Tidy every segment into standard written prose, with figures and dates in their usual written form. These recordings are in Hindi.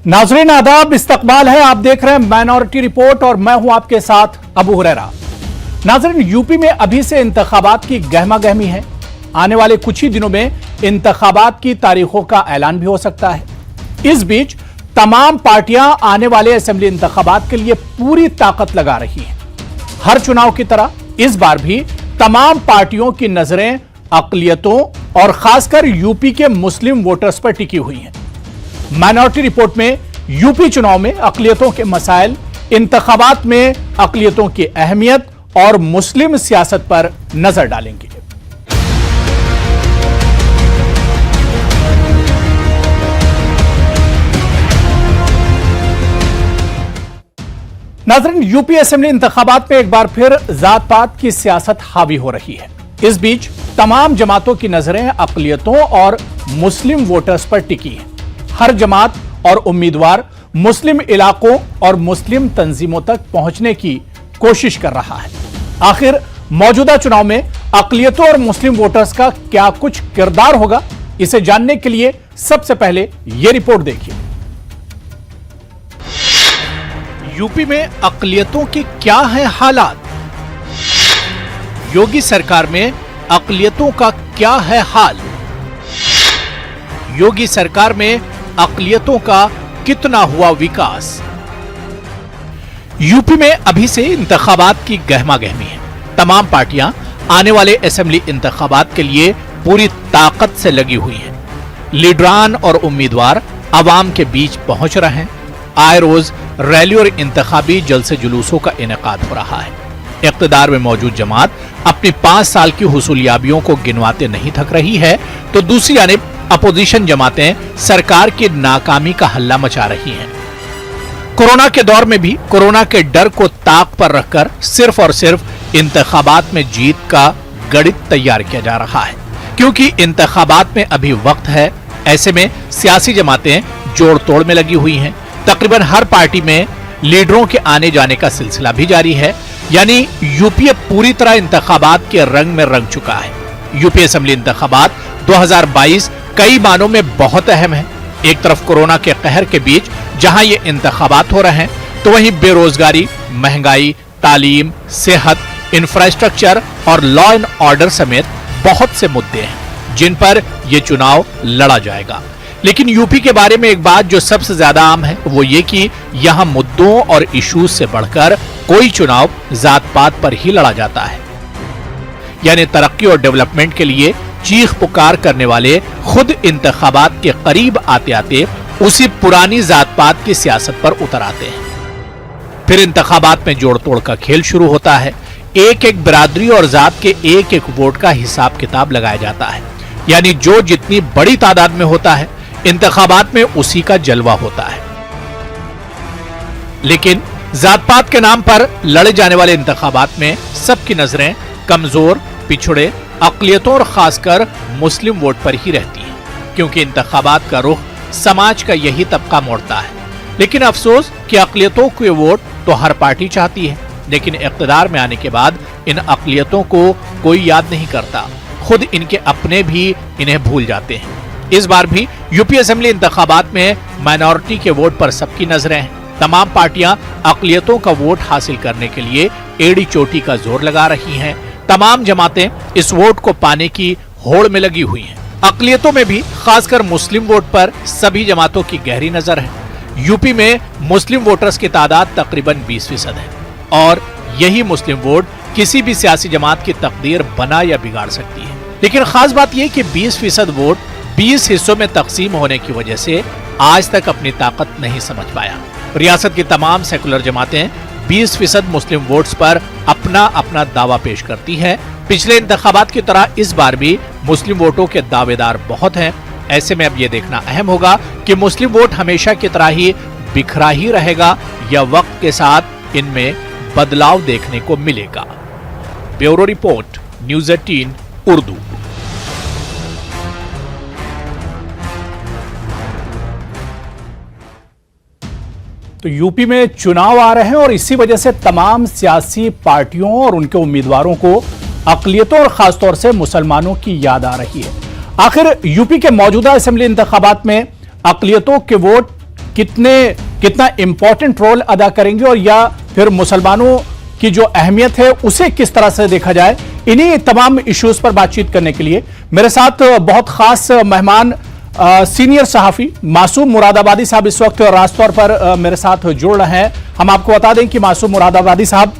नाजरीन आदाब, इस्तकबाल है। आप देख रहे हैं माइनॉरिटी रिपोर्ट और मैं हूं आपके साथ अबू हुरैरा। नाजरीन, यूपी में अभी से इंतखाबात की गहमा गहमी है। आने वाले कुछ ही दिनों में इंतखाबात की तारीखों का ऐलान भी हो सकता है। इस बीच तमाम पार्टियां आने वाले असेंबली इंतखाबात के लिए पूरी ताकत लगा रही हैं। हर चुनाव की तरह इस बार भी तमाम पार्टियों की नजरें अकलियतों और खासकर यूपी के मुस्लिम वोटर्स पर टिकी हुई हैं। माइनॉरिटी रिपोर्ट में यूपी चुनाव में अकलियतों के मसाइल, इंतखाबात में अकलियतों की अहमियत और मुस्लिम सियासत पर नजर डालेंगे। नाज़रीन, यूपी असेंबली इंतखाबात में एक बार फिर जात पात की सियासत हावी हो रही है। इस बीच तमाम जमातों की नजरें अकलियतों और मुस्लिम वोटर्स पर टिकी हैं। हर जमात और उम्मीदवार मुस्लिम इलाकों और मुस्लिम तंजीमों तक पहुंचने की कोशिश कर रहा है। आखिर मौजूदा चुनाव में अकलियतों और मुस्लिम वोटर्स का क्या कुछ किरदार होगा, इसे जानने के लिए सबसे पहले यह रिपोर्ट देखिए। यूपी में अकलियतों के क्या है हालात? योगी सरकार में अकलियतों का क्या है हाल? योगी सरकार में अकलियतों का कितना हुआ विकास? यूपी में अभी से इंतखाबात की गहमा गहमी है। तमाम पार्टियां आने वाले असेंबली इंतखाबात के लिए पूरी ताकत से लगी हुई हैं। लीडरान और उम्मीदवार आवाम के बीच पहुंच रहे हैं। आए रोज रैली और इंतखाबी जलसे जुलूसों का इनेकाद हो रहा है। इख्तिदार में मौजूद जमात अपनी 5 साल की हुसूलियाबियों को गिनवाते नहीं थक रही है, तो दूसरी जानिब अपोजिशन जमातें सरकार की नाकामी का हल्ला मचा रही हैं। कोरोना के दौर में भी कोरोना के डर को ताक पर रखकर सिर्फ और सिर्फ इंतखाबात में जीत का गणित तैयार किया जा रहा है। क्योंकि इंतखाबात में अभी वक्त है, ऐसे में सियासी जमातें जोड़ तोड़ में लगी हुई हैं। तकरीबन हर पार्टी में लीडरों के आने जाने का सिलसिला भी जारी है। यानी यूपी पूरी तरह इंतखाबात के रंग में रंग चुका है। यूपी असेंबली इंतखाबात 2022 कई मानों में बहुत अहम है। एक तरफ कोरोना के कहर के बीच जहां ये इंतखाबात हो रहे हैं, तो वहीं बेरोजगारी, महंगाई, तालीम, सेहत, इंफ्रास्ट्रक्चर और लॉ एंड ऑर्डर समेत बहुत से मुद्दे हैं जिन पर यह चुनाव लड़ा जाएगा। लेकिन यूपी के बारे में एक बात जो सबसे ज्यादा आम है, वो ये कि यहां मुद्दों और इश्यूज से बढ़कर कोई चुनाव जात पात पर ही लड़ा जाता है। यानी तरक्की और डेवलपमेंट के लिए चीख पुकार करने वाले खुद इंतखाबात के करीब आते आते उसी पुरानी जात पात की सियासत पर उतर आते हैं। फिर इंतखाबात में जोड़ तोड़ का खेल शुरू होता है। एक एक बिरादरी और जात के एक एक वोट का हिसाब किताब लगाया जाता है। यानी जो जितनी बड़ी तादाद में होता है, इंतखाबात में उसी का जलवा होता है। लेकिन जात पात के नाम पर लड़े जाने वाले इंतखाबात में सबकी नजरें कमजोर, पिछड़े, अकलियतों और खासकर मुस्लिम वोट पर ही रहती है। क्योंकि इंतखाबात का रुख समाज का यही तबका मोड़ता है। लेकिन अफसोस कि अकलियतों के वोट तो हर पार्टी चाहती है, लेकिन इख्तिदार में आने के बाद इन अकलियतों को कोई याद नहीं करता। खुद इनके अपने भी इन्हें भूल जाते हैं। इस बार भी यूपी असेंबली इंतखाबात में माइनॉरिटी के वोट पर सबकी नजरें हैं। तमाम पार्टियां अकलियतों का वोट हासिल करने के लिए एड़ी चोटी का जोर लगा रही हैं। तमाम जमातें इस वोट को पाने की होड़ में लगी हुई हैं। अकलियतों में भी खासकर मुस्लिम वोट पर सभी जमातों की गहरी नजर है। यूपी में मुस्लिम वोटर्स की तादाद तकरीबन 20% है और यही मुस्लिम वोट किसी भी सियासी जमात की तकदीर बना या बिगाड़ सकती है। लेकिन खास बात यह कि 20% वोट 20 हिस्सों में तकसीम होने की वजह से आज तक अपनी ताकत नहीं समझ पाया। रियासत की तमाम सेकुलर जमातें 20% मुस्लिम वोट्स पर अपना अपना दावा पेश करती हैं। पिछले इंतखाबात की तरह इस बार भी मुस्लिम वोटों के दावेदार बहुत हैं। ऐसे में अब यह देखना अहम होगा कि मुस्लिम वोट हमेशा की तरह ही बिखरा ही रहेगा या वक्त के साथ इनमें बदलाव देखने को मिलेगा। Bureau report, news 18 Urdu. तो यूपी में चुनाव आ रहे हैं और इसी वजह से तमाम सियासी पार्टियों और उनके उम्मीदवारों को अकलियतों और खासतौर से मुसलमानों की याद आ रही है। आखिर यूपी के मौजूदा असेंबली इंतखाबात में अकलियतों के वोट कितना इंपॉर्टेंट रोल अदा करेंगे, और या फिर मुसलमानों की जो अहमियत है उसे किस तरह से देखा जाए। इन्हीं तमाम इश्यूज पर बातचीत करने के लिए मेरे साथ बहुत खास मेहमान सीनियर सहाफी मासूम मुरादाबादी साहब इस वक्त रास्तौर पर मेरे साथ जुड़ रहे हैं। हम आपको बता दें कि मासूम मुरादाबादी साहब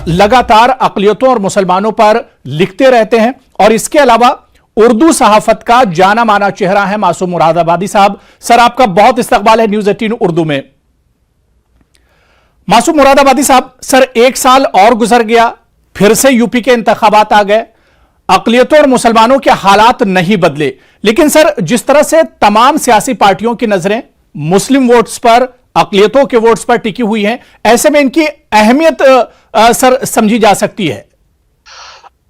लगातार अक़लियतों और मुसलमानों पर लिखते रहते हैं, और इसके अलावा उर्दू सहाफत का जाना माना चेहरा है मासूम मुरादाबादी साहब। सर, आपका बहुत इस्तकबाल है न्यूज़ 18 उर्दू में। मासूम मुरादाबादी साहब, सर, एक साल और गुजर गया, फिर से यूपी के इंतखाबात आ गए, अक़लियतों और मुसलमानों के हालात नहीं बदले, लेकिन सर जिस तरह से तमाम सियासी पार्टियों की नजरें मुस्लिम वोट्स पर, अक़लियतों के वोट्स पर टिकी हुई हैं, ऐसे में इनकी अहमियत सर समझी जा सकती है।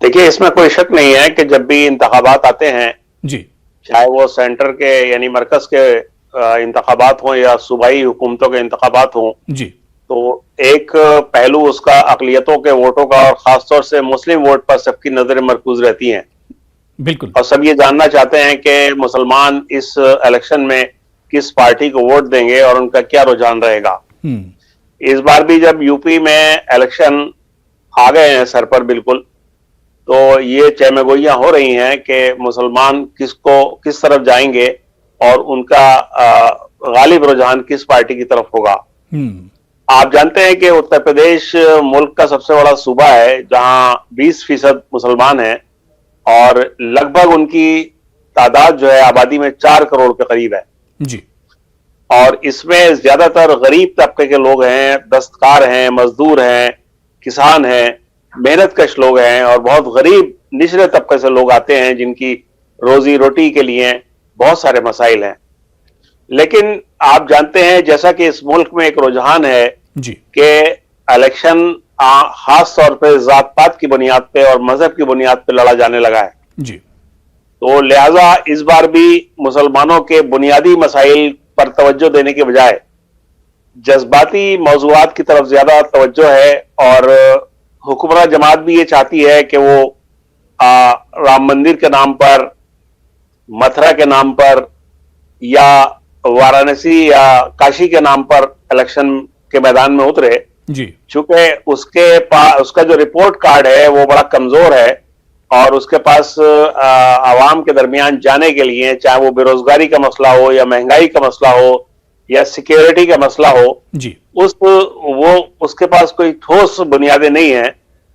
देखिए, इसमें कोई शक नहीं है कि जब भी इंतखाबात आते हैं जी, चाहे वो सेंटर के यानी मरकज के इंतखाबात हों या सूबाई हुकूमतों के इंतखाबात हों जी, तो एक पहलू उसका अक़लियतों के वोटों का और खासतौर से मुस्लिम वोट पर सबकी नजरें मरकूज रहती हैं। बिल्कुल। और सब ये जानना चाहते हैं कि मुसलमान इस इलेक्शन में किस पार्टी को वोट देंगे और उनका क्या रुझान रहेगा। इस बार भी जब यूपी में इलेक्शन आ गए हैं सर पर बिल्कुल, तो ये चहमगोइयां हो रही हैं कि मुसलमान किस तरफ जाएंगे और उनका गालिब रुझान किस पार्टी की तरफ होगा। आप जानते हैं कि उत्तर प्रदेश मुल्क का सबसे बड़ा सूबा है जहां 20% मुसलमान हैं और लगभग उनकी तादाद जो है आबादी में 4 करोड़ के करीब है जी। और इसमें ज्यादातर गरीब तबके के लोग हैं, दस्तकार हैं, मजदूर हैं, किसान हैं, मेहनतकश लोग हैं और बहुत गरीब निचले तबके से लोग आते हैं जिनकी रोजी रोटी के लिए बहुत सारे मसाइल हैं। लेकिन आप जानते हैं जैसा कि इस मुल्क में एक रुझान है जी कि इलेक्शन खास तौर पर जात पात की बुनियाद पे और मजहब की बुनियाद पे लड़ा जाने लगा है जी, तो लिहाजा इस बार भी मुसलमानों के बुनियादी मसाइल पर तवज्जो देने के बजाय जज्बाती मौज़ूआत की तरफ ज्यादा तवज्जो है और हुक्मरान जमात भी ये चाहती है कि वो राम मंदिर के नाम पर, मथुरा के नाम पर या वाराणसी या काशी के नाम पर इलेक्शन के मैदान में उतरे जी। चूंकि उसका जो रिपोर्ट कार्ड है वो बड़ा कमजोर है और उसके पास आवाम के दरमियान जाने के लिए, चाहे वो बेरोजगारी का मसला हो या महंगाई का मसला हो या सिक्योरिटी का मसला हो जी, उसके पास कोई ठोस बुनियादें नहीं है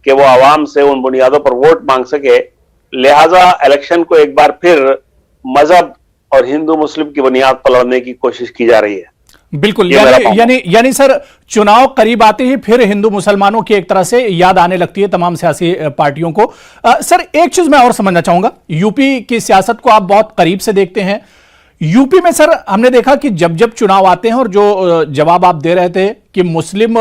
कि वो आवाम से उन बुनियादों पर वोट मांग सके। लिहाजा इलेक्शन को एक बार फिर मजहब और हिंदू मुस्लिम की बुनियाद पर लड़ने की कोशिश की जा रही है। बिल्कुल। यानी सर चुनाव करीब आते ही फिर हिंदू मुसलमानों की एक तरह से याद आने लगती है तमाम सियासी पार्टियों को। सर एक चीज मैं और समझना चाहूंगा, यूपी की सियासत को आप बहुत करीब से देखते हैं। यूपी में सर हमने देखा कि जब जब चुनाव आते हैं और जो जवाब आप दे रहे थे कि मुस्लिम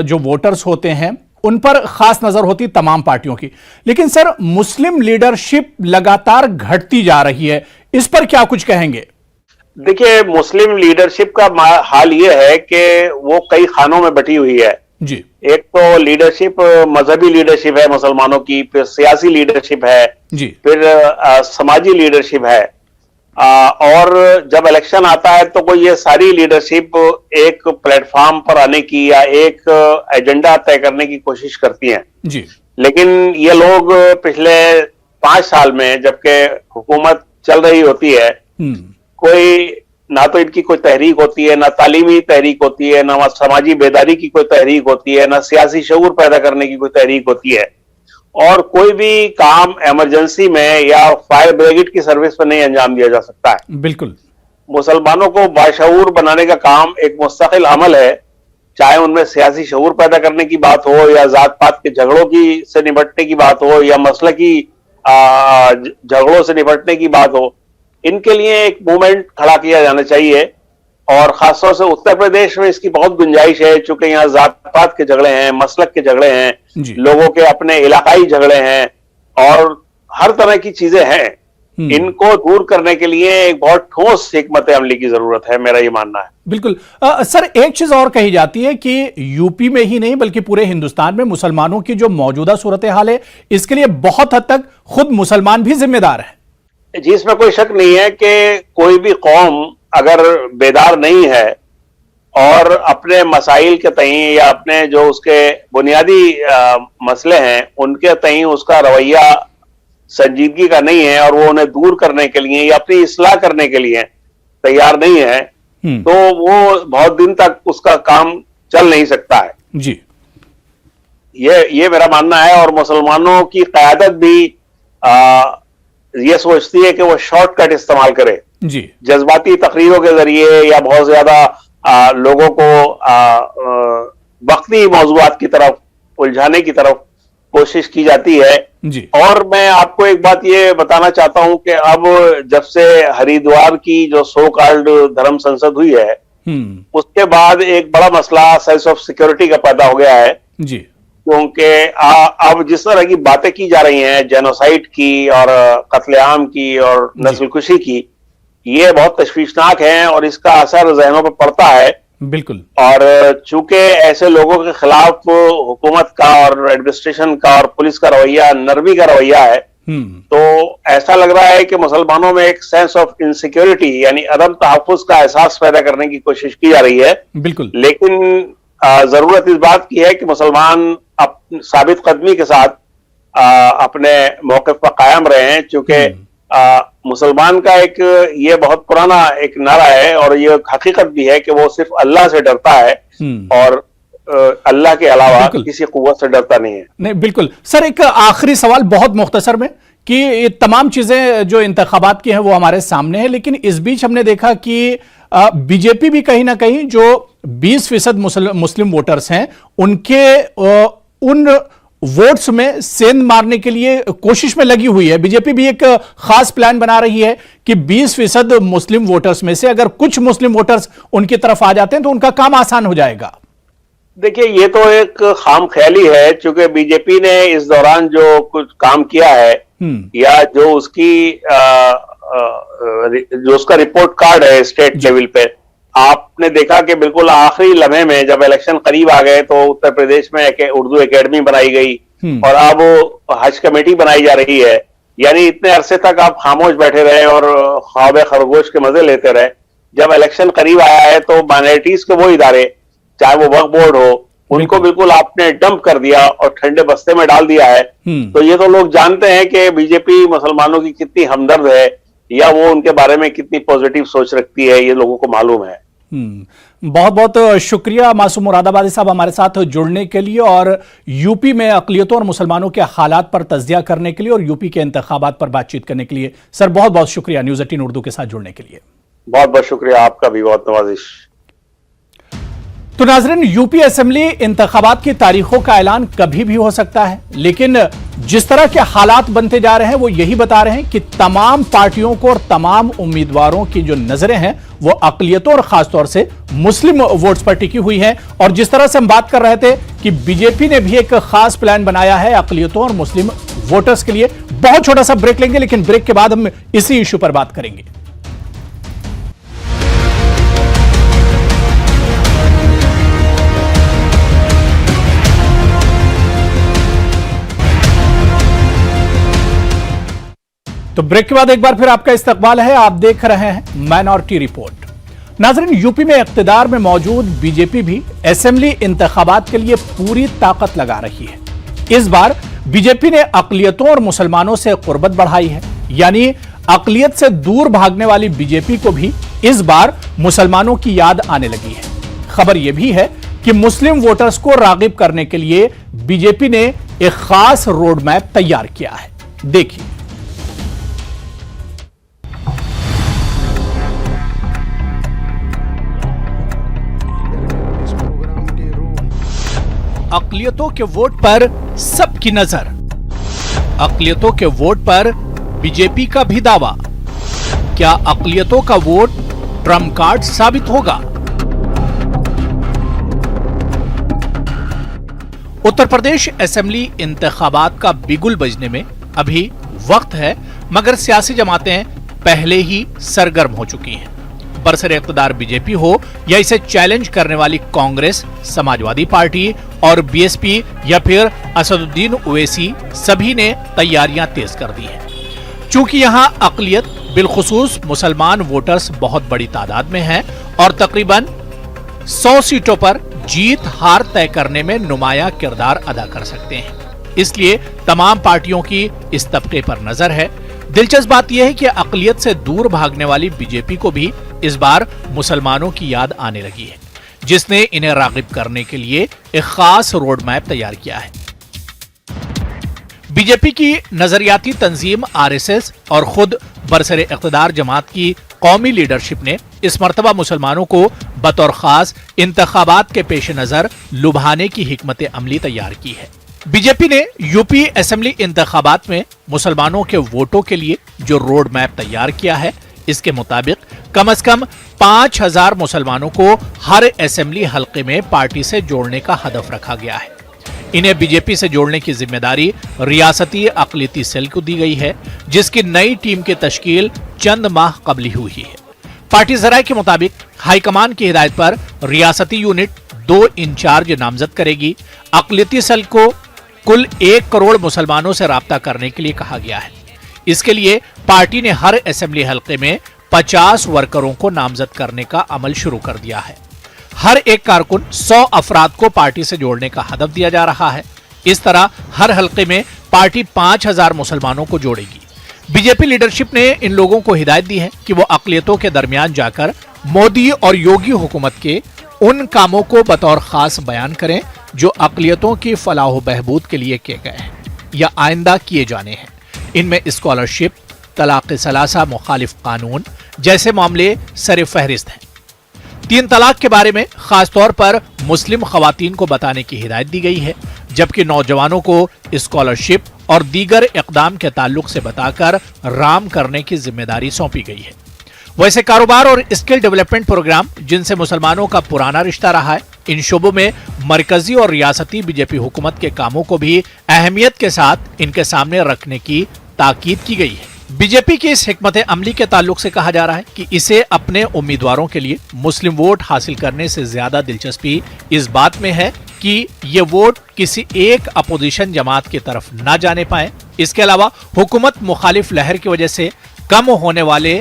जो वोटर्स होते हैं उन पर खास नजर होती तमाम पार्टियों की, लेकिन सर मुस्लिम लीडरशिप लगातार घटती जा रही है, इस पर क्या कुछ कहेंगे? देखिए, मुस्लिम लीडरशिप का हाल यह है कि वो कई खानों में बटी हुई है जी। एक तो लीडरशिप मजहबी लीडरशिप है मुसलमानों की, फिर सियासी लीडरशिप है जी, फिर समाजी लीडरशिप है और जब इलेक्शन आता है तो कोई ये सारी लीडरशिप एक प्लेटफॉर्म पर आने की या एक एजेंडा तय करने की कोशिश करती हैं जी। लेकिन ये लोग पिछले 5 साल में जबकि हुकूमत चल रही होती है कोई ना तो इनकी कोई तहरीक होती है, ना तालीमी तहरीक होती है, ना समाजी बेदारी की कोई तहरीक होती है, ना सियासी शऊर पैदा करने की कोई तहरीक होती है और कोई भी काम इमरजेंसी में या फायर ब्रिगेड की सर्विस पर नहीं अंजाम दिया जा सकता है। बिल्कुल। मुसलमानों को बाशऊर बनाने का काम एक मुस्तकिल अमल है, चाहे उनमें सियासी शऊर पैदा करने की बात हो या जात पात के झगड़ों की से निपटने की बात हो या मसलकी झगड़ों से निपटने की बात हो। इनके लिए एक मूवमेंट खड़ा किया जाना चाहिए और खासतौर से उत्तर प्रदेश में इसकी बहुत गुंजाइश है, चूंकि यहाँ जात पात के झगड़े हैं, मसलक के झगड़े हैं, लोगों के अपने इलाकाई झगड़े हैं और हर तरह की चीजें हैं। इनको दूर करने के लिए एक बहुत ठोस हिकमत अमली की जरूरत है, मेरा ये मानना है। बिल्कुल। सर एक चीज और कही जाती है कि यूपी में ही नहीं बल्कि पूरे हिंदुस्तान में मुसलमानों की जो मौजूदा सूरत हाल है इसके लिए बहुत हद तक खुद मुसलमान भी जिम्मेदार है। जी, इसमें कोई शक नहीं है कि कोई भी कौम अगर बेदार नहीं है और अपने मसाइल के तई या अपने जो उसके बुनियादी मसले हैं उनके तई उसका रवैया संजीदगी का नहीं है और वो उन्हें दूर करने के लिए या अपनी इस्लाह करने के लिए तैयार नहीं है, तो वो बहुत दिन तक उसका काम चल नहीं सकता है जी। ये मेरा मानना है। और मुसलमानों की क़यादत भी ये सोचती है कि वो शॉर्टकट इस्तेमाल करे जी। जज्बाती तकरीरों के जरिए या बहुत ज्यादा लोगों को वक्ती मौज़ूआत की तरफ उलझाने की तरफ कोशिश की जाती है जी। और मैं आपको एक बात ये बताना चाहता हूं कि अब जब से हरिद्वार की जो सो कॉल्ड धर्म संसद हुई है उसके बाद एक बड़ा मसला सेंस ऑफ सिक्योरिटी का पैदा हो गया है जी। क्योंकि अब जिस तरह की बातें की जा रही हैं जेनोसाइड की और कत्लेआम की और नस्लकुशी की, ये बहुत तशवीशनाक है और इसका असर जहनों पर पड़ता है। बिल्कुल। और चूंकि ऐसे लोगों के खिलाफ हुकूमत का और एडमिनिस्ट्रेशन का और पुलिस का रवैया नरमी का रवैया है, तो ऐसा लग रहा है कि मुसलमानों में एक सेंस ऑफ इनसिक्योरिटी यानी अदम तहफ़्फ़ुज़ का एहसास पैदा करने की कोशिश की जा रही है। बिल्कुल। लेकिन जरूरत इस बात की है कि मुसलमान साबित कदमी के साथ अपने मौक़िफ़ पर कायम रहे हैं, चूंकि मुसलमान का एक ये बहुत पुराना एक नारा है और ये हकीकत भी है कि वो सिर्फ अल्लाह से डरता है और अल्लाह के अलावा किसी कुव्वत से डरता नहीं है। नहीं, बिल्कुल सर। एक आखिरी सवाल बहुत मुख्तसर में कि ये तमाम चीजें जो इंतखाबात की हैं वो हमारे सामने है, लेकिन इस बीच हमने देखा कि बीजेपी भी कहीं ना कहीं जो 20% मुस्लिम वोटर्स हैं उनके उन वोट्स में सेंध मारने के लिए कोशिश में लगी हुई है। बीजेपी भी एक खास प्लान बना रही है कि 20% मुस्लिम वोटर्स में से अगर कुछ मुस्लिम वोटर्स उनकी तरफ आ जाते हैं तो उनका काम आसान हो जाएगा। देखिए, ये तो एक खाम ख्याली है, क्योंकि बीजेपी ने इस दौरान जो कुछ काम किया है या जो उसका रिपोर्ट कार्ड है स्टेट लेवल पे, आपने देखा कि बिल्कुल आखिरी लम्हे में जब इलेक्शन करीब आ गए तो उत्तर प्रदेश में उर्दू एकेडमी बनाई गई और अब हज कमेटी बनाई जा रही है। यानी इतने अरसे तक आप खामोश बैठे रहे और ख्वाब खरगोश के मजे लेते रहे। जब इलेक्शन करीब आया है तो माइनॉरिटीज के वो इदारे, चाहे वो वक्फ बोर्ड हो, उनको बिल्कुल आपने डंप कर दिया और ठंडे बस्ते में डाल दिया है। तो ये तो लोग जानते हैं कि बीजेपी मुसलमानों की कितनी हमदर्द है या वो उनके बारे में कितनी पॉजिटिव सोच रखती है, ये लोगों को मालूम है। बहुत बहुत शुक्रिया मासूम मुरादाबादी साहब हमारे साथ जुड़ने के लिए और यूपी में अक़लियतों और मुसलमानों के हालात पर तज्जिया करने के लिए और यूपी के इंतखाबात पर बातचीत करने के लिए। सर बहुत बहुत शुक्रिया न्यूज़ 18 उर्दू के साथ जुड़ने के लिए। बहुत बहुत शुक्रिया, आपका भी बहुत नवाजिश। तो नाज़रीन, यूपी असेंबली इंतखाबात की तारीखों का ऐलान कभी भी हो सकता है, लेकिन जिस तरह के हालात बनते जा रहे हैं वो यही बता रहे हैं कि तमाम पार्टियों को और तमाम उम्मीदवारों की जो नजरें हैं वो अक़लियतों और खासतौर से मुस्लिम वोट्स पर टिकी हुई हैं। और जिस तरह से हम बात कर रहे थे कि बीजेपी ने भी एक खास प्लान बनाया है अक़लियतों और मुस्लिम वोटर्स के लिए। बहुत छोटा सा ब्रेक लेंगे, लेकिन ब्रेक के बाद हम इसी इशू पर बात करेंगे। तो ब्रेक के बाद एक बार फिर आपका इस्तकबाल है। आप देख रहे हैं माइनॉरिटी रिपोर्ट। नाज़रीन, यूपी में इक़्तिदार में मौजूद बीजेपी भी असेंबली इंतखाबात के लिए पूरी ताकत लगा रही है। इस बार बीजेपी ने अक़लियतों और मुसलमानों से क़ुर्बत बढ़ाई है, यानी अक़लियत से दूर भागने वाली बीजेपी को भी इस बार मुसलमानों की याद आने लगी है। खबर यह भी है कि मुस्लिम वोटर्स को राग़िब करने के लिए बीजेपी ने एक खास रोड मैप तैयार किया है। देखिए, अक़लियतों के वोट पर सबकी नजर, अक़लियतों के वोट पर बीजेपी का भी दावा। क्या अक़लियतों का वोट ट्रम्प कार्ड साबित होगा? उत्तर प्रदेश असेंबली इंतखाबात का बिगुल बजने में अभी वक्त है, मगर सियासी जमातें पहले ही सरगर्म हो चुकी हैं। बरसर इक़्तिदार बीजेपी हो या इसे चैलेंज करने वाली कांग्रेस, समाजवादी पार्टी और बीएसपी या फिर असदुद्दीन ओवैसी, सभी ने तैयारियां तेज कर दी हैं। चूंकि यहां अक़लियत बिलखुसूस मुसलमान वोटर्स बहुत बड़ी तादाद में हैं और तकरीबन 100 सीटों पर जीत हार तय करने में नुमाया किरदार अदा कर सकते हैं। इसलिए तमाम पार्टियों की इस तबके पर नजर है। दिलचस्प बात यह है कि अकलियत से दूर भागने वाली बीजेपी को भी इस बार मुसलमानों की याद आने लगी है, जिसने इन्हें रागिब करने के लिए एक खास रोड मैप तैयार किया है। बीजेपी की नजरियाती तंजीम आरएसएस और खुद बरसरे इख्तिदार जमात की कौमी लीडरशिप ने इस मर्तबा मुसलमानों को बतौर खास इंतखाबात के पेश नजर लुभाने की हिकमत अमली तैयार की है। बीजेपी ने यूपी असेंबली इंतखाबात में मुसलमानों के वोटों के लिए जो रोड मैप तैयार किया है, इसके मुताबिक कम से कम 5000 मुसलमानों को हर असेंबली हलके में पार्टी से जोड़ने का हदफ रखा गया है। इन्हें बीजेपी से जोड़ने की जिम्मेदारी रियासती अक़लियती सेल को दी गई है, जिसकी नई टीम की तश्कील चंद माह कबल ही हुई है। पार्टी जराये के मुताबिक हाईकमान की हिदायत पर रियासती यूनिट 2 इंचार्ज नामजद करेगी। अक़लियती सेल को कुल 1 करोड़ मुसलमानों से राब्ता करने के लिए कहा गया है। इसके लिए पार्टी ने हर असेंबली हलके में 50 वर्करों को नामजद करने का अमल शुरू कर दिया है। हर एक कारकुन 100 अफराद को पार्टी से जोड़ने का हदफ दिया जा रहा है। इस तरह हर हलके में पार्टी 5000 मुसलमानों को जोड़ेगी। बीजेपी लीडरशिप ने इन लोगों को हिदायत दी है कि वो अक़लियतों के दरमियान जाकर मोदी और योगी हुकूमत के उन कामों को बतौर खास बयान करें जो अक़लियतों की फलाह बहबूद के लिए किए गए हैं या आइंदा किए जाने हैं। इनमें स्कॉलरशिप, तलाक सलासा मुखालिफ कानून जैसे मामले सर फहरिस्त हैं। 3 तलाक के बारे में खास तौर पर मुस्लिम खवातीन को बताने की हिदायत दी गई है, जबकि नौजवानों को स्कॉलरशिप और दीगर इक़दाम के ताल्लुक से बताकर राम करने की जिम्मेदारी सौंपी गई है। वैसे कारोबार और स्किल डेवलपमेंट प्रोग्राम, जिनसे मुसलमानों का पुराना रिश्ता रहा है, इन शोबों में मरकजी और रियासती बीजेपी हुकूमत के कामों को भी अहमियत के साथ इनके सामने रखने की ताकीद की गई है। बीजेपी की इस हिकमत अमली के ताल्लुक से कहा जा रहा है कि इसे अपने उम्मीदवारों के लिए मुस्लिम वोट हासिल करने से ज्यादा दिलचस्पी इस बात में है कि ये वोट किसी एक अपोजिशन जमात की तरफ ना जाने पाए। इसके अलावा हुकूमत मुखालिफ लहर की वजह से कम होने वाले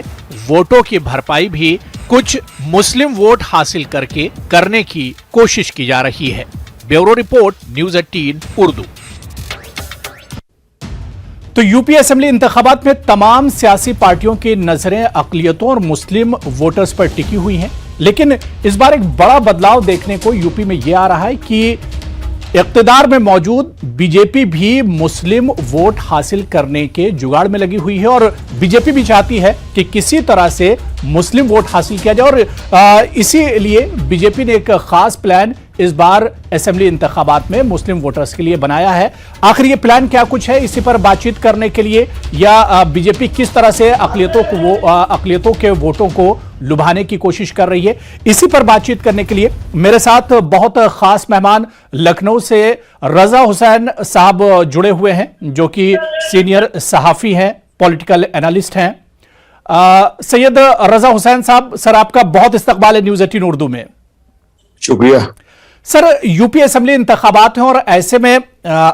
वोटों की भरपाई भी कुछ मुस्लिम वोट हासिल करके करने की कोशिश की जा रही है। Bureau report, news 18 Urdu. तो यूपी असेंबली इंतखाबात में तमाम सियासी पार्टियों की नजरें अक़लियतों और मुस्लिम वोटर्स पर टिकी हुई हैं, लेकिन इस बार एक बड़ा बदलाव देखने को यूपी में यह आ रहा है कि इक़्तिदार में मौजूद बीजेपी भी मुस्लिम वोट हासिल करने के जुगाड़ में लगी हुई है और बीजेपी भी चाहती है कि किसी तरह से मुस्लिम वोट हासिल किया जाए और इसीलिए बीजेपी ने एक खास प्लान इस बार असेंबली इंतखाबात में मुस्लिम वोटर्स के लिए बनाया है। आखिर ये प्लान क्या कुछ है, इसी पर बातचीत करने के लिए या बीजेपी किस तरह से अक़लियतों के वोटों को लुभाने की कोशिश कर रही है, इसी पर बातचीत करने के लिए मेरे साथ बहुत खास मेहमान लखनऊ से रजा हुसैन साहब जुड़े हुए हैं, जो कि सीनियर सहाफी हैं, पॉलिटिकल एनालिस्ट हैं। सैयद रजा हुसैन साहब, सर आपका बहुत इस्तकबाल है न्यूज़ 18 उर्दू में। शुक्रिया सर। यूपी असेंबली इंतखाबात हैं और ऐसे में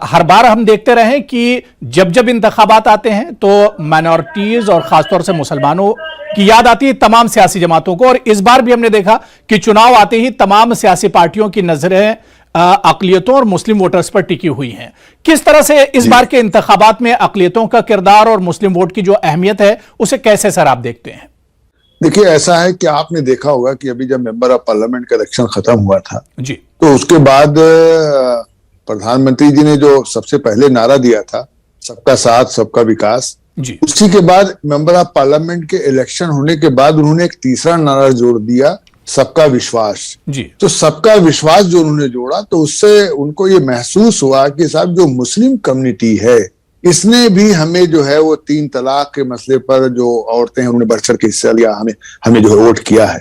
हर बार हम देखते रहे कि जब जब इंतखाबात आते हैं तो माइनॉरिटीज और खासतौर से मुसलमानों की याद आती है तमाम सियासी जमातों को, और इस बार भी हमने देखा कि चुनाव आते ही तमाम सियासी पार्टियों की नजरें अक़लियतों और मुस्लिम वोटर्स पर टिकी हुई हैं। किस तरह से इस बार के इंतखाबात में अक़लियतों का किरदार और मुस्लिम वोट की जो अहमियत है उसे कैसे सर आप देखते हैं? देखिए, ऐसा है कि आपने देखा होगा कि अभी जब मेंबर ऑफ पार्लियामेंट का इलेक्शन खत्म हुआ था जी, तो उसके बाद प्रधानमंत्री जी ने जो सबसे पहले नारा दिया था, सबका साथ सबका विकास जी, उसी के बाद मेंबर ऑफ पार्लियामेंट के इलेक्शन होने के बाद उन्होंने एक तीसरा नारा जोड़ दिया, सबका विश्वास जी। तो सबका विश्वास जो उन्होंने जोड़ा तो उससे उनको ये महसूस हुआ कि साहब जो मुस्लिम कम्युनिटी है इसने भी हमें जो है वो 3 तलाक के मसले पर जो औरतें हैं उन्होंने बढ़ चढ़ के हिस्सा लिया, हमें जो है वोट किया है।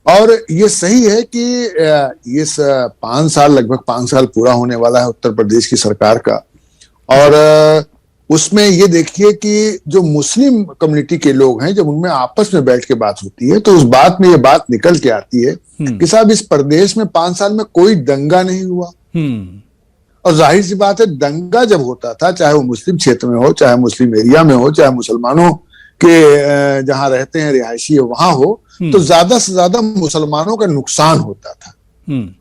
और ये सही है कि ये 5 साल, लगभग 5 साल पूरा होने वाला है उत्तर प्रदेश की सरकार का, और उसमें ये देखिए कि जो मुस्लिम कम्युनिटी के लोग हैं जब उनमें आपस में बैठ के बात होती है तो उस बात में ये बात निकल के आती है कि साहब इस प्रदेश में 5 साल में कोई दंगा नहीं हुआ। और जाहिर सी बात है, दंगा जब होता था, चाहे वो मुस्लिम क्षेत्र में हो, चाहे मुस्लिम एरिया में हो, चाहे मुसलमानों के जहां रहते हैं रिहायशी वहां हो, तो ज्यादा से ज्यादा मुसलमानों का नुकसान होता था।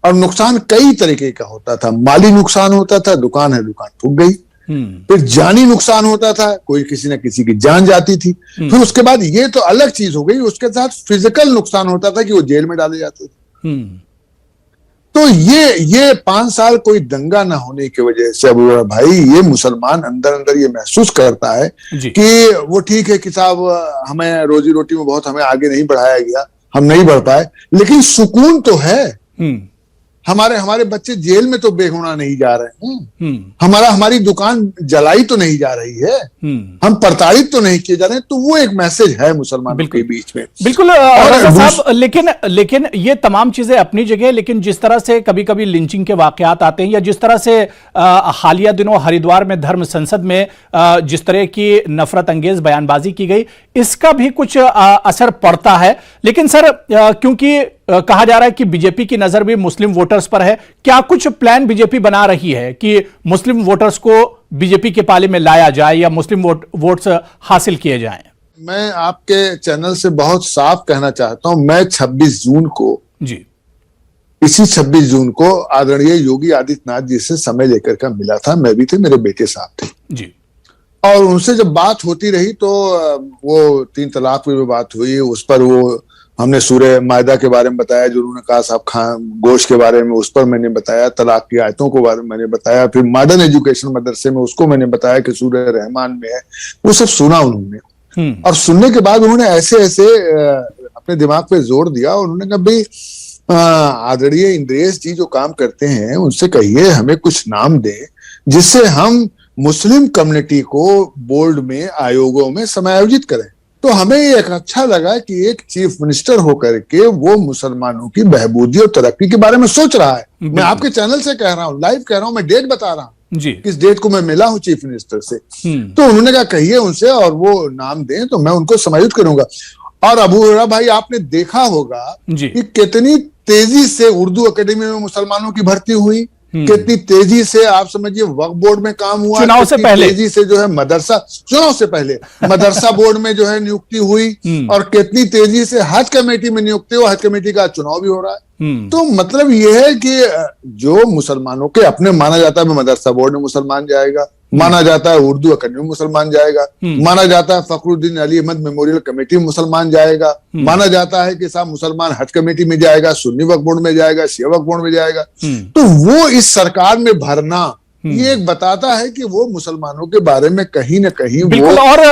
और नुकसान कई तरीके का होता था। माली नुकसान होता था, दुकान है दुकान फूक गई। फिर जानी नुकसान होता था, कोई किसी न किसी की जान जाती थी। फिर उसके बाद ये तो अलग चीज हो गई, उसके साथ फिजिकल नुकसान होता था कि वो जेल में डाले जाते थे। तो ये 5 साल कोई दंगा ना होने की वजह से अबू भाई, ये मुसलमान अंदर अंदर ये महसूस करता है कि वो ठीक है कि साहब हमें रोजी रोटी में बहुत हमें आगे नहीं बढ़ाया गया, हम नहीं बढ़ पाए, लेकिन सुकून तो है। हमारे बच्चे जेल में तो बेगुनाह नहीं जा रहे हैं, हमारी दुकान जलाई तो नहीं जा रही है, हम प्रताड़ित तो नहीं किए जा रहे हैं। तो वो एक मैसेज है मुसलमानों के बीच में। बिल्कुल रजा साहब, लेकिन ये तमाम चीजें अपनी जगह, लेकिन जिस तरह से कभी कभी लिंचिंग के वाकयात आते हैं, या जिस तरह से हालिया दिनों हरिद्वार में धर्म संसद में जिस तरह की नफरत अंगेज बयानबाजी की गई, इसका भी कुछ असर पड़ता है। लेकिन सर, क्योंकि कहा जा रहा है कि बीजेपी की नजर भी मुस्लिम वोटर्स पर है, क्या कुछ प्लान बीजेपी बना रही है कि मुस्लिम वोटर्स को बीजेपी के पाले में लाया जाए या मुस्लिम वोट्स हासिल किए जाएं? मैं आपके चैनल से बहुत साफ कहना चाहता हूं, मैं 26 जून को इसी 26 जून को आदरणीय योगी आदित्यनाथ जी से समय लेकर के मिला था। मैं भी थे, मेरे बेटे साहब थे जी। और उनसे जब बात होती रही तो वो 3 तलाक पे भी बात हुई। उस पर वो हमने सूरह मायदा के बारे में बताया, जो उन्होंने कहा साहब गोश्त के बारे में, उस पर मैंने बताया। तलाक की आयतों के बारे में मैंने बताया। फिर मॉडर्न एजुकेशन मदरसे में उसको मैंने बताया कि सूरह रहमान में है। वो सब सुना उन्होंने, और सुनने के बाद उन्होंने ऐसे ऐसे अपने दिमाग पे जोर दिया। और उन्होंने कहा भाई आदरणीय इंद्रेश जी जो काम करते हैं उनसे कहिए हमें कुछ नाम दें जिससे हम मुस्लिम कम्युनिटी को बोर्ड में, आयोगों में समायोजित करें। तो हमें एक अच्छा लगा कि एक चीफ मिनिस्टर होकर के वो मुसलमानों की बहबूदी और तरक्की के बारे में सोच रहा है। मैं आपके चैनल से कह रहा हूँ, लाइव कह रहा हूँ, मैं डेट बता रहा हूँ जी, किस डेट को मैं मिला हूँ चीफ मिनिस्टर से। तो उन्होंने कहा कहिए उनसे और वो नाम दें तो मैं उनको समायोजित करूंगा। और अबू हुरैरा भाई, आपने देखा होगा कि कितनी तेजी से उर्दू अकेडमी में मुसलमानों की भर्ती हुई, कितनी तेजी से आप समझिए वक्फ बोर्ड में काम हुआ, चुनाव से पहले तेजी से जो है चुनाव से पहले मदरसा बोर्ड में जो है नियुक्ति हुई, और कितनी तेजी से हज कमेटी में नियुक्ति हुई। हज कमेटी का चुनाव भी हो रहा है। तो मतलब ये है कि जो मुसलमानों के अपने माना जाता है मदरसा बोर्ड में मुसलमान जाएगा, माना जाता है उर्दू अकेडमी में मुसलमान जाएगा, माना जाता है फखरुद्दीन अली अहमद मेमोरियल कमेटी में मुसलमान जाएगा, माना जाता है कि साहब मुसलमान हज कमेटी में जाएगा, सुन्नी वक्फ बोर्ड में जाएगा, शिया वक्फ बोर्ड में जाएगा। तो वो इस सरकार में भरना ये एक बताता है कि वो मुसलमानों के बारे में कहीं ना कहीं बिल्कुल। और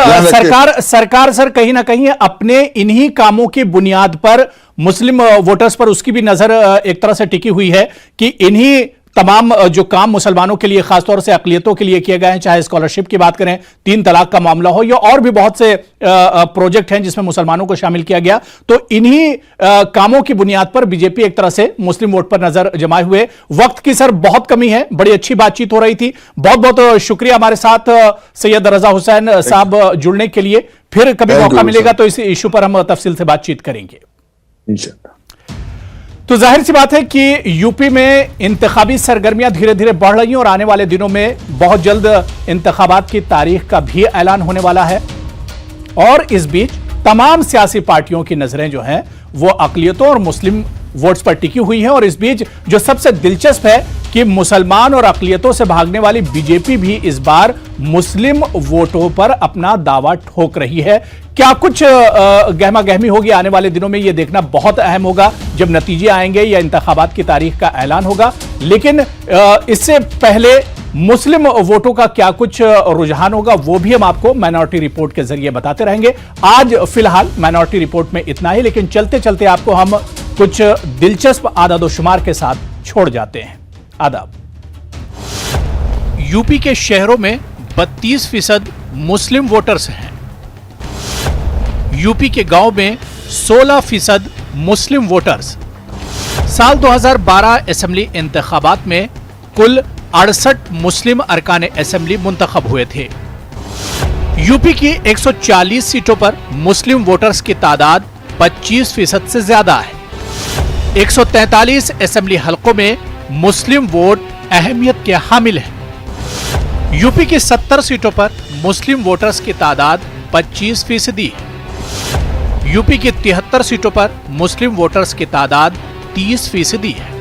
सरकार सर कहीं ना कहीं अपने इन्हीं कामों की बुनियाद पर मुस्लिम वोटर्स पर उसकी भी नजर एक तरह से टिकी हुई है कि इन्हीं तमाम जो काम मुसलमानों के लिए, खासतौर से अकलियतों के लिए किए गए हैं, चाहे स्कॉलरशिप की बात करें, 3 तलाक का मामला हो, या और भी बहुत से प्रोजेक्ट हैं जिसमें मुसलमानों को शामिल किया गया, तो इन्हीं कामों की बुनियाद पर बीजेपी एक तरह से मुस्लिम वोट पर नजर जमाए हुए। वक्त की सर बहुत कमी है, बड़ी अच्छी बातचीत हो रही थी। बहुत बहुत शुक्रिया हमारे साथ सैयद रजा हुसैन साहब जुड़ने के लिए। फिर कभी मौका मिलेगा तो इस इशू पर हम तफसील से बातचीत करेंगे इंशाअल्लाह। तो जाहिर सी बात है कि यूपी में इंतखाबी सरगर्मियां धीरे धीरे बढ़ रही हैं और आने वाले दिनों में बहुत जल्द इंतखाबात की तारीख का भी ऐलान होने वाला है। और इस बीच तमाम सियासी पार्टियों की नजरें जो हैं वो अकलियतों और मुस्लिम वोट्स पर टिकी हुई हैं। और इस बीच जो सबसे दिलचस्प है कि मुसलमान और अकलियतों से भागने वाली बीजेपी भी इस बार मुस्लिम वोटों पर अपना दावा ठोक रही है। क्या कुछ गहमा गहमी होगी आने वाले दिनों में, यह देखना बहुत अहम होगा जब नतीजे आएंगे या इंतखाबात की तारीख का ऐलान होगा। लेकिन इससे पहले मुस्लिम वोटों का क्या कुछ रुझान होगा वो भी हम आपको माइनॉरिटी रिपोर्ट के जरिए बताते रहेंगे। आज फिलहाल माइनॉरिटी रिपोर्ट में इतना ही, लेकिन चलते चलते आपको हम कुछ दिलचस्प आदादोशुमार के साथ छोड़ जाते हैं। आदाब। यूपी के शहरों में 32% मुस्लिम वोटर्स हैं। यूपी के गांव में 16% मुस्लिम वोटर्स। साल 2012 असेंबली इंतखाबात में कुल 68 मुस्लिम अरकान असेंबली मुंतखब हुए थे। यूपी की 140 सीटों पर मुस्लिम वोटर्स की तादाद 25% से ज्यादा है। 143 असेंबली हलकों में मुस्लिम वोट अहमियत के हामिल हैं। यूपी की 70 सीटों पर मुस्लिम वोटर्स की तादाद 25% है। यूपी की 73 सीटों पर मुस्लिम वोटर्स की तादाद 30% है।